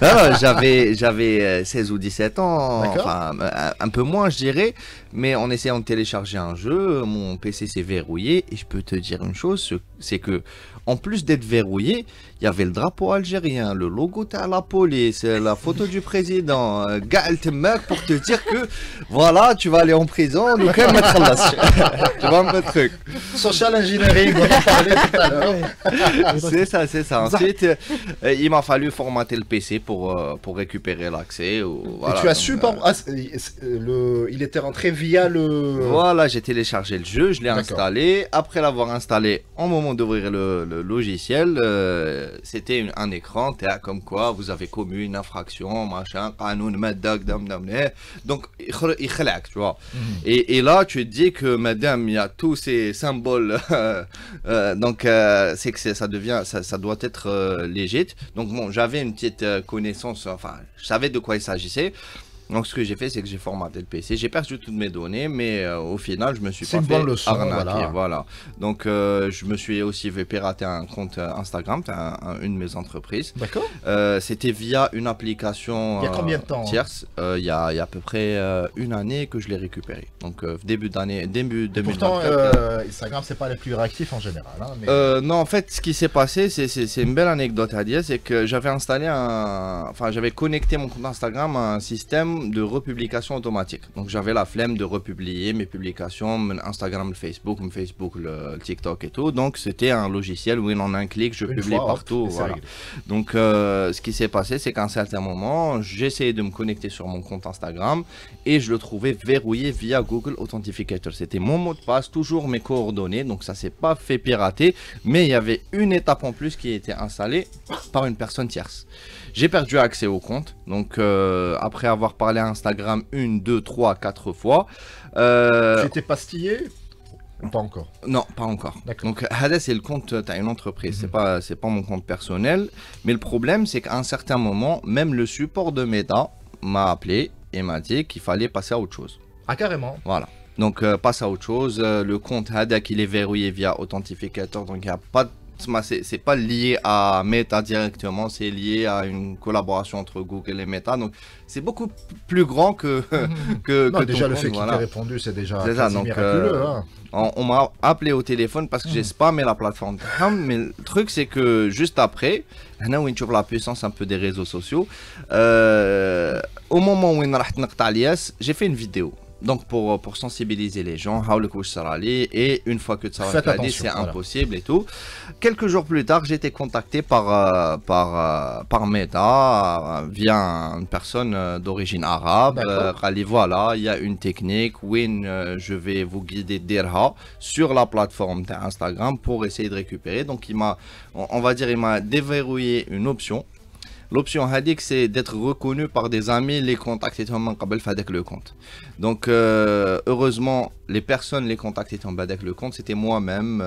Non, j'avais 16 ou 17 ans, enfin un peu moins je dirais, mais en essayant de télécharger un jeu, mon PC s'est verrouillé et je peux te dire une chose, c'est que en plus d'être verrouillé, il y avait le drapeau algérien, le logo de la police, la photo du président, Gaël Temmek pour te dire que voilà, tu vas aller en prison, donc tu vois un peu le truc.
Social engineering, on en parlait tout à l'heure.
C'est ça. Ensuite, il m'a fallu formater le PC pour récupérer l'accès. Voilà,
et tu as su, il était rentré via le...
Voilà, j'ai téléchargé le jeu, je l'ai installé. Après l'avoir installé, au moment d'ouvrir le logiciel, c'était un écran, comme quoi vous avez commis une infraction, machin, donc il khalaak, tu vois. Et là, tu te dis que madame, il y a tous ces symboles, donc c'est que ça doit être légit. Donc bon, j'avais une petite connaissance, enfin, je savais de quoi il s'agissait. Donc ce que j'ai fait, c'est que j'ai formaté le PC, j'ai perdu toutes mes données, mais au final, je me suis pas fait arnaquer. Voilà. Donc je me suis aussi fait pirater un compte Instagram, une de mes entreprises.
D'accord.
C'était via une application
il y a combien de temps
tierce. Il y a à peu près une année que je l'ai récupéré. Donc début 2024.
Pourtant, Instagram, c'est pas les plus réactifs en général. Hein, mais...
non, en fait, ce qui s'est passé, c'est une belle anecdote à dire, c'est que j'avais j'avais connecté mon compte Instagram à un système de republication automatique. Donc j'avais la flemme de republier mes publications, mon Instagram, le Facebook, le TikTok et tout. Donc c'était un logiciel où en un clic, je publie partout. Voilà. Donc ce qui s'est passé, c'est qu'à un certain moment, j'essayais de me connecter sur mon compte Instagram et je le trouvais verrouillé via Google Authentificator. C'était mon mot de passe, toujours mes coordonnées, donc ça s'est pas fait pirater, mais il y avait une étape en plus qui était installée par une personne tierce. J'ai perdu accès au compte, donc après avoir parlé à Instagram 1, 2, 3, 4 fois.
Tu étais pastillé ou pas encore?
Non, pas encore. Donc Hada, c'est le compte d'une entreprise, c'est pas mon compte personnel. Mais le problème, c'est qu'à un certain moment, même le support de Meta m'a appelé et m'a dit qu'il fallait passer à autre chose.
Ah, carrément.
Voilà. Donc passe à autre chose. Le compte Hada, qu'il est verrouillé via Authentificator, donc il n'y a pas de C'est pas lié à Meta directement, c'est lié à une collaboration entre Google et Meta. Donc c'est beaucoup plus grand que
non,
que
déjà
ton
le
compte,
fait qu'il
voilà.
t'ait répondu, c'est déjà
C'est ça,
quasi
donc,
miraculeux. Hein.
On m'a appelé au téléphone parce que j'ai spammé la plateforme. Mais le truc, c'est que juste après, là où on trouve la puissance un peu des réseaux sociaux, au moment où j'ai fait une vidéo. Donc pour sensibiliser les gens, et une fois que ça va dit c'est impossible et tout. Quelques jours plus tard, j'ai été contacté par Meta via une personne d'origine arabe. Voilà, il y a une technique où je vais vous guider d'Irha sur la plateforme d'Instagram pour essayer de récupérer. Donc il m'a déverrouillé une option. L'option Hadik, c'est d'être reconnu par des amis, les contacts étant avec le compte. Donc, heureusement, les personnes, les contacts étant avec le compte, c'était moi-même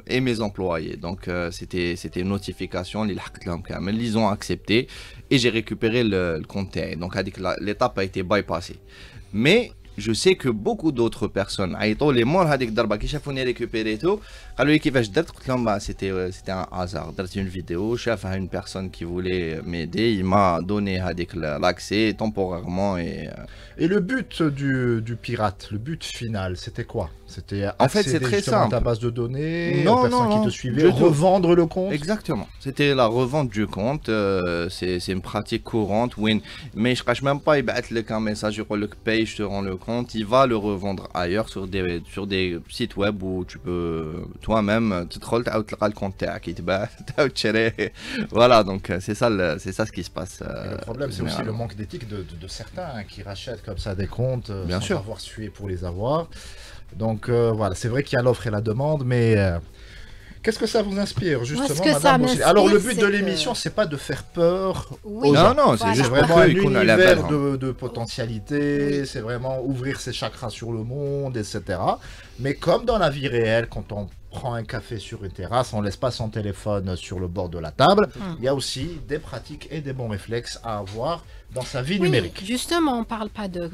et mes employés. Donc, c'était une notification, ils ont accepté et j'ai récupéré le compte. Donc, l'étape a été bypassée. Mais je sais que beaucoup d'autres personnes, les morts hadik darba qui chafouni récupéré tout, c'était un hasard. J'ai une vidéo, chef à une personne qui voulait m'aider, il m'a donné l'accès temporairement et
le but du pirate, le but final, c'était quoi? C'était
en fait c'est très simple.
Ta base de données,
non,
aux personnes qui te suivaient, revendre le compte.
Exactement. C'était la revente du compte. C'est une pratique courante. Mais je cache même pas, il va être un message sur le paye, je te rends le compte. Il va le revendre ailleurs sur des sites web où tu peux toi-même te troller le compte qui te voilà, donc c'est ça ce qui se passe.
Le problème c'est aussi le manque d'éthique de certains qui rachètent comme ça des comptes sans avoir sué pour les avoir. Donc voilà, c'est vrai qu'il y a l'offre et la demande, mais qu'est-ce que ça vous inspire justement, madame? Alors le but de l'émission, c'est pas de faire peur aux gens.
Non, c'est juste
vraiment un univers de potentialité, c'est vraiment ouvrir ses chakras sur le monde, etc. Mais comme dans la vie réelle, quand on prend un café sur une terrasse, on laisse pas son téléphone sur le bord de la table, il y a aussi des pratiques et des bons réflexes à avoir dans sa vie numérique.
Justement, on ne parle pas de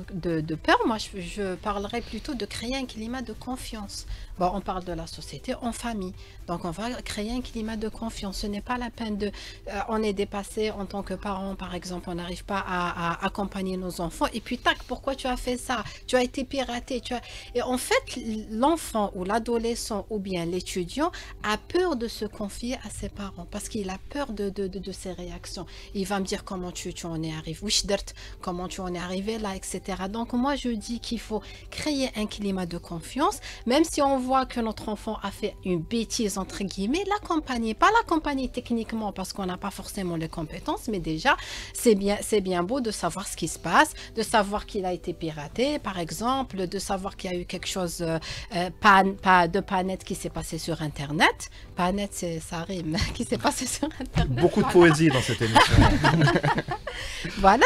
peur, moi je parlerais plutôt de créer un climat de confiance. Bon, on parle de la société en famille, donc on va créer un climat de confiance. Ce n'est pas la peine de... on est dépassé en tant que parent, par exemple, on n'arrive pas à accompagner nos enfants, et puis tac, pourquoi tu as fait ça? Tu as été piraté. Et en fait, l'enfant ou l'adolescent ou bien l'étudiant a peur de se confier à ses parents, parce qu'il a peur de ses réactions. Il va me dire comment tu en es arrivé. Comment tu en es arrivé là, etc. Donc moi je dis qu'il faut créer un climat de confiance, même si on voit que notre enfant a fait une bêtise entre guillemets, l'accompagner, pas l'accompagner techniquement parce qu'on n'a pas forcément les compétences, mais déjà c'est bien beau de savoir ce qui se passe, de savoir qu'il a été piraté par exemple, de savoir qu'il y a eu quelque chose de pas net qui s'est passé sur internet. Pas net, ça rime, qui s'est passé sur internet.
Beaucoup de poésie dans cette émission.
Voilà,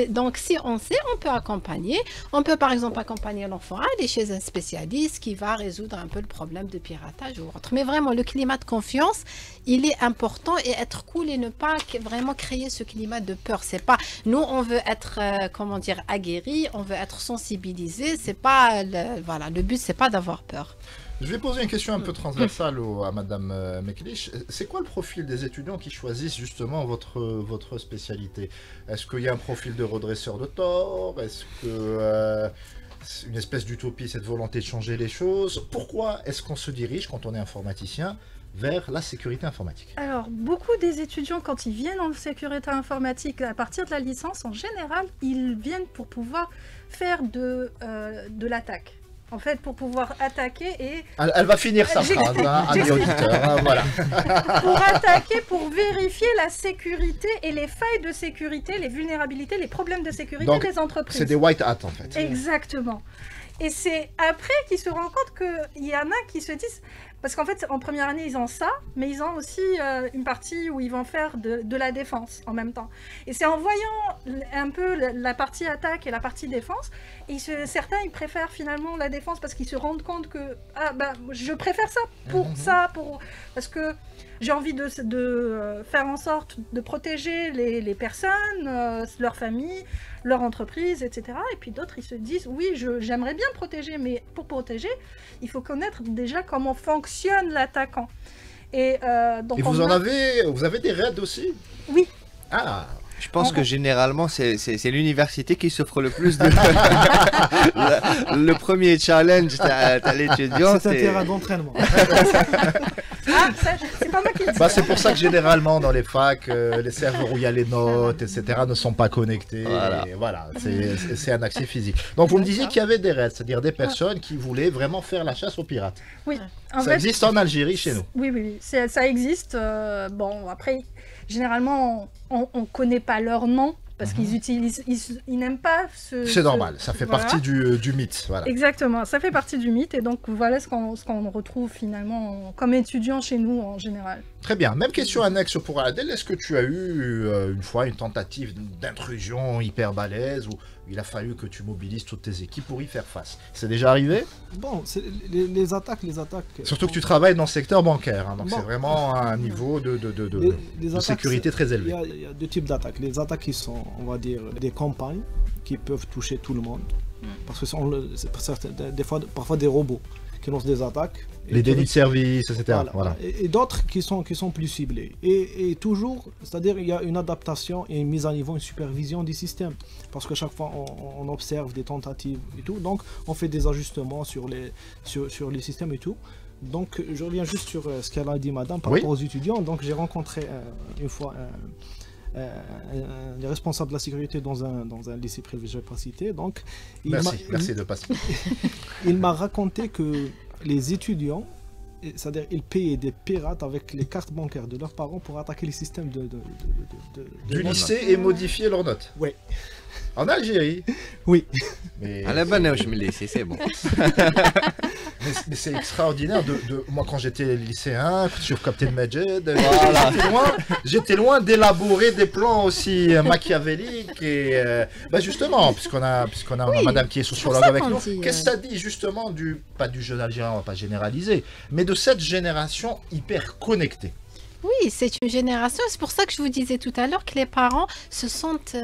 donc si on sait, on peut accompagner. On peut par exemple accompagner l'enfant à aller chez un spécialiste qui va résoudre un peu le problème de piratage ou autre. Mais vraiment, le climat de confiance, il est important, et être cool et ne pas vraiment créer ce climat de peur. C'est pas, nous on veut être, aguerris, on veut être sensibilisés. C'est pas, le but c'est pas d'avoir peur.
Je vais poser une question un peu transversale à Madame Meklish. C'est quoi le profil des étudiants qui choisissent justement votre spécialité? Est-ce qu'il y a un profil de redresseur de tort? Est-ce que c'est une espèce d'utopie, cette volonté de changer les choses? Pourquoi est-ce qu'on se dirige, quand on est informaticien, vers la sécurité informatique?
Alors, beaucoup des étudiants, quand ils viennent en sécurité informatique, à partir de la licence, en général, ils viennent pour pouvoir faire de l'attaque. En fait, pour pouvoir attaquer et...
Elle va finir sa phrase, amis auditeurs, voilà.
Pour attaquer, pour vérifier la sécurité et les failles de sécurité, les vulnérabilités, les problèmes de sécurité donc, des entreprises.
C'est des white hats, en fait.
Exactement. Et c'est après qu'ils se rendent compte qu'il y en a qui se disent... Parce qu'en fait, en première année, ils ont ça, mais ils ont aussi une partie où ils vont faire de la défense en même temps. Et c'est en voyant un peu la partie attaque et la partie défense, et certains, ils préfèrent finalement la défense parce qu'ils se rendent compte que je préfère ça parce que j'ai envie de faire en sorte de protéger les personnes, leur famille, leur entreprise, etc. Et puis d'autres, ils se disent, oui, j'aimerais bien protéger, mais pour protéger, il faut connaître déjà comment fonctionne l'attaquant. Et, donc
Et vous avez des raids aussi?
Oui.
Ah.
Je pense que généralement, c'est l'université qui s'offre le plus de... le premier challenge, t'as l'étudiant,
c'est un terrain d'entraînement.
Ah, c'est pas moi qui le dis.
C'est pour ça que généralement dans les facs, les serveurs où il y a les notes, etc. ne sont pas connectés. Voilà, c'est un accès physique. Donc vous me disiez qu'il y avait des raids, c'est-à-dire des personnes qui voulaient vraiment faire la chasse aux pirates.
Oui.
Ça existe en Algérie chez nous.
Oui, ça existe. Bon, après, généralement, on ne connaît pas leur nom. Parce qu'ils utilisent, ils n'aiment pas ce...
C'est normal, ça fait partie du mythe. Voilà.
Exactement, ça fait partie du mythe. Et donc, voilà ce qu'on retrouve finalement comme étudiant chez nous en général.
Très bien. Même question annexe pour Adèle. Est-ce que tu as eu une fois une tentative d'intrusion hyper balèze où il a fallu que tu mobilises toutes tes équipes pour y faire face? C'est déjà arrivé?
Bon, les attaques...
Surtout que tu travailles dans le secteur bancaire, hein, donc c'est vraiment un niveau de sécurité très élevé.
Il y a deux types d'attaques. Les attaques qui sont, on va dire, des campagnes qui peuvent toucher tout le monde. Parce que c'est parfois des robots qui lancent des attaques.
Les délits de service, etc.
Voilà. Et d'autres qui sont plus ciblés. Et toujours, c'est-à-dire il y a une adaptation et une mise à niveau, une supervision du système. Parce que chaque fois, on observe des tentatives et tout. Donc, on fait des ajustements sur les systèmes et tout. Donc, je reviens juste sur ce qu'elle a dit, madame, par rapport aux étudiants. Donc, j'ai rencontré une fois les responsables de la sécurité dans un lycée privé, je ne vais pas citer. Donc,
merci de passer.
Il m'a raconté que les étudiants, c'est-à-dire ils payaient des pirates avec les cartes bancaires de leurs parents pour attaquer les systèmes
du lycée et modifier leurs notes.
Oui.
En Algérie?
Oui.
Mais... À la bonne, je me laisse, c'est bon.
Mais c'est extraordinaire. Moi, quand j'étais lycéen, sur Captain Majid, j'étais loin d'élaborer des plans aussi machiavéliques. Et justement, puisqu'on a madame qui est sociologue avec nous, qu'est-ce que ça dit justement pas du jeune Algérien, on va pas généraliser, mais de cette génération hyper connectée?
Oui, c'est une génération. C'est pour ça que je vous disais tout à l'heure que les parents se sentent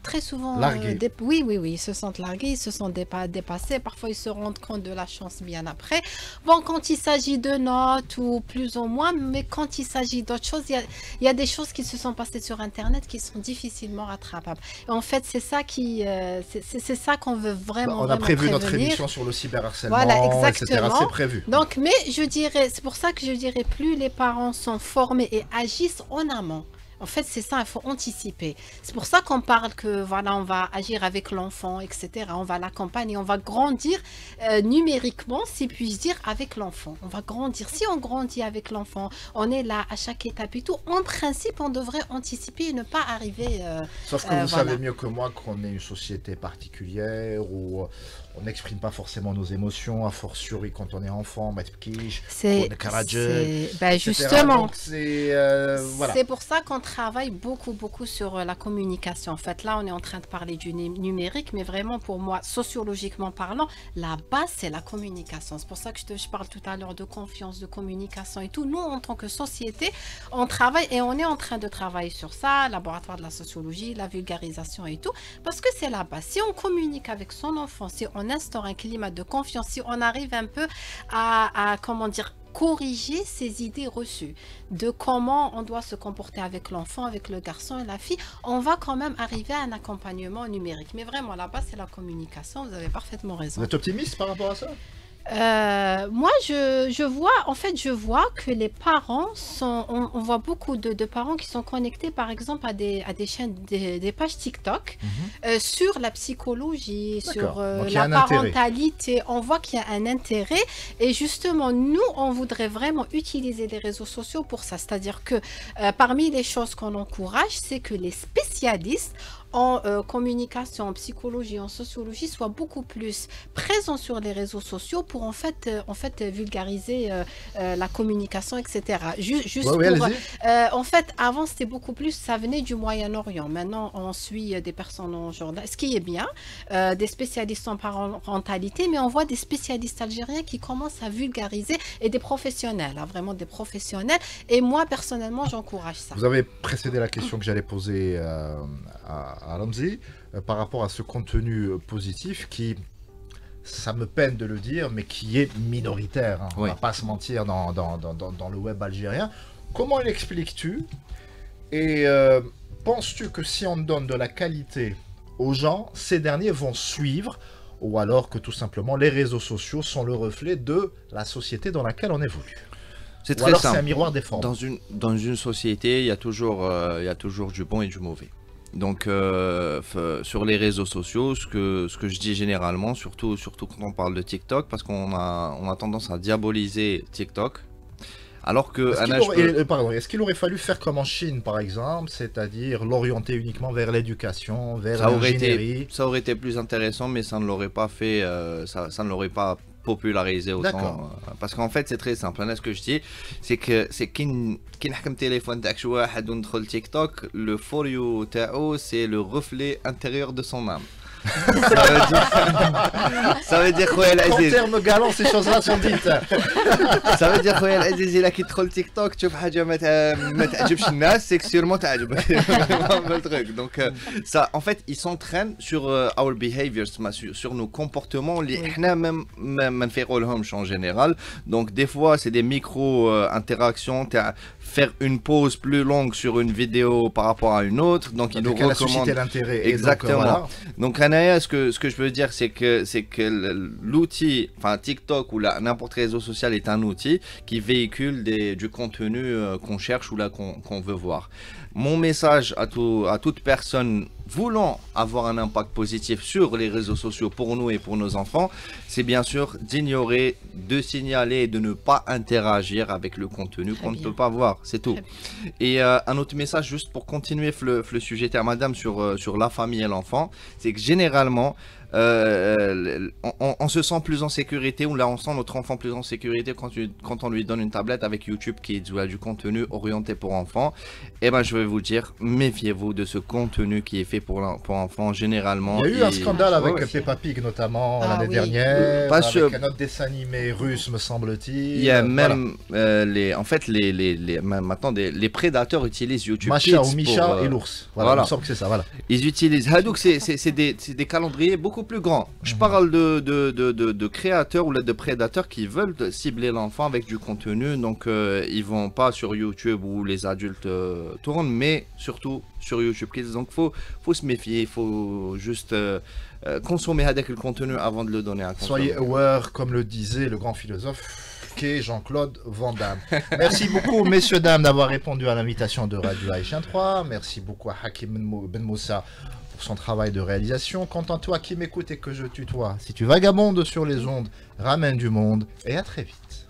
très souvent
largués.
Oui, ils se sentent largués, ils se sentent dépassés. Parfois, ils se rendent compte de la chance bien après. Bon, quand il s'agit de notes ou plus ou moins, mais quand il s'agit d'autres choses, il y a des choses qui se sont passées sur Internet qui sont difficilement rattrapables. Et en fait, c'est ça c'est ça qu'on veut vraiment.
On a prévu notre émission sur le cyberharcèlement,
voilà,
etc. C'est prévu.
Donc, mais je dirais, c'est pour ça que je dirais plus les parents sont formés et agissent en amont. En fait, c'est ça, il faut anticiper. C'est pour ça qu'on parle que, voilà, on va agir avec l'enfant, etc. On va l'accompagner, on va grandir numériquement, si puis-je dire, avec l'enfant. On va grandir. Si on grandit avec l'enfant, on est là à chaque étape et tout. En principe, on devrait anticiper et ne pas arriver...
Sauf que vous savez mieux que moi qu'on est une société particulière où on n'exprime pas forcément nos émotions, a fortiori quand on est enfant,
justement,
voilà.
C'est pour ça qu'on travaille beaucoup sur la communication. En fait, là, on est en train de parler du numérique, mais vraiment, pour moi, sociologiquement parlant, la base, c'est la communication. C'est pour ça que je parle tout à l'heure de confiance, de communication et tout. Nous, en tant que société, on travaille et on est en train de travailler sur ça, laboratoire de la sociologie, la vulgarisation et tout, parce que c'est la base. Si on communique avec son enfant, si on instaure un climat de confiance, si on arrive un peu à comment dire, corriger ces idées reçues de comment on doit se comporter avec l'enfant, avec le garçon et la fille, on va quand même arriver à un accompagnement numérique. Mais vraiment, là-bas, c'est la communication, vous avez parfaitement raison.
Vous êtes optimiste par rapport à ça?
Moi, je vois que les parents sont, on voit beaucoup de parents qui sont connectés, par exemple, à des chaînes, des pages TikTok sur la psychologie, sur la parentalité. On voit qu'il y a un intérêt et justement, nous, on voudrait vraiment utiliser les réseaux sociaux pour ça. C'est-à-dire que parmi les choses qu'on encourage, c'est que les spécialistes en communication, en psychologie, en sociologie soient beaucoup plus présents sur les réseaux sociaux pour en fait vulgariser la communication, etc. En fait, avant c'était beaucoup plus, ça venait du Moyen-Orient. Maintenant, on suit des personnes en Jordan, ce qui est bien, des spécialistes en parentalité, mais on voit des spécialistes algériens qui commencent à vulgariser et des professionnels, vraiment des professionnels. Et moi, personnellement, j'encourage ça.
Vous avez précédé la question que j'allais poser à Ramzi par rapport à ce contenu positif qui ça me peine de le dire, mais qui est minoritaire. Hein. On
Oui.
va pas se mentir dans le web algérien. Comment l'expliques-tu? Et penses-tu que si on donne de la qualité aux gens, ces derniers vont suivre, ou alors que tout simplement les réseaux sociaux sont le reflet de la société dans laquelle on évolue?
C'est
Ou
très
alors c'est un
simple.
miroir des formes.
Dans une société, il y a toujours du bon et du mauvais. Donc, sur les réseaux sociaux, ce que je dis généralement, surtout quand on parle de TikTok, parce qu'on a tendance à diaboliser TikTok, alors que
Est-ce qu'il aurait fallu faire comme en Chine, par exemple, c'est-à-dire l'orienter uniquement vers l'éducation, vers l'ingénierie?
ça aurait été plus intéressant, mais ça ne l'aurait pas fait, ça ne l'aurait pas popularisé autant. Parce qu'en fait, c'est très simple. Là, ce que je dis, c'est qu'il نحكم téléphone تاعك شي واحد وندخل TikTok, le for you تاعو, c'est le reflet intérieur de son âme. Ça veut dire خويا
En
العزيز.
termes galants, ces choses-là sont dites.
Ça veut dire خويا العزيز إلا كي تدخل تيك توك تشوف حاجة ما تعجبش الناس, c'est que sûrement تعجبك. Le truc. Donc ça, en fait, ils s'entraînent sur our behaviors, sur nos comportements اللي احنا ما نفيقولهمش en général. Donc des fois, c'est des micro interactions, faire une pause plus longue sur une vidéo par rapport à une autre. Donc ils nous
Elle a suscité
recommandent.
l'intérêt.
Exactement.
Et donc,
Donc Anaya, ce que je veux dire, c'est que l'outil, enfin TikTok ou n'importe quel réseau social est un outil qui véhicule du contenu qu'on cherche ou là qu'on veut voir. Mon message à toute personne voulant avoir un impact positif sur les réseaux sociaux pour nous et pour nos enfants, c'est bien sûr d'ignorer, de signaler et de ne pas interagir avec le contenu qu'on ne peut pas voir, c'est tout. Et un autre message, juste pour continuer le sujet à madame sur la famille et l'enfant, c'est que généralement, on se sent plus en sécurité, ou là on sent notre enfant plus en sécurité quand on lui donne une tablette avec YouTube qui a du contenu orienté pour enfants. Et ben je vais vous dire, méfiez-vous de ce contenu qui est fait pour enfants généralement.
il y a eu un scandale avec Peppa Pig notamment l'année dernière, avec un autre dessin animé russe me semble-t-il.
Il y a même maintenant les prédateurs utilisent YouTube
Masha
Kids
ou Misha
pour,
et l'ours. Voilà, il me semble que c'est ça. Voilà.
Ils utilisent Hadouk, c'est des calendriers beaucoup plus grands. Je parle de créateurs ou de prédateurs qui veulent cibler l'enfant avec du contenu, donc ils vont pas sur YouTube où les adultes tournent, mais surtout sur YouTube Kids. Donc faut se méfier, il faut juste consommer avec le contenu avant de le donner à consommer.
Soyez aware, comme le disait le grand philosophe qu'est Jean-Claude Van Damme. Merci beaucoup, messieurs, dames, d'avoir répondu à l'invitation de Radio Haïtien 3. Merci beaucoup à Hakim Ben Moussa pour son travail de réalisation. Quant à toi qui m'écoutes et que je tutoie, si tu vagabondes sur les ondes, ramène du monde et à très vite.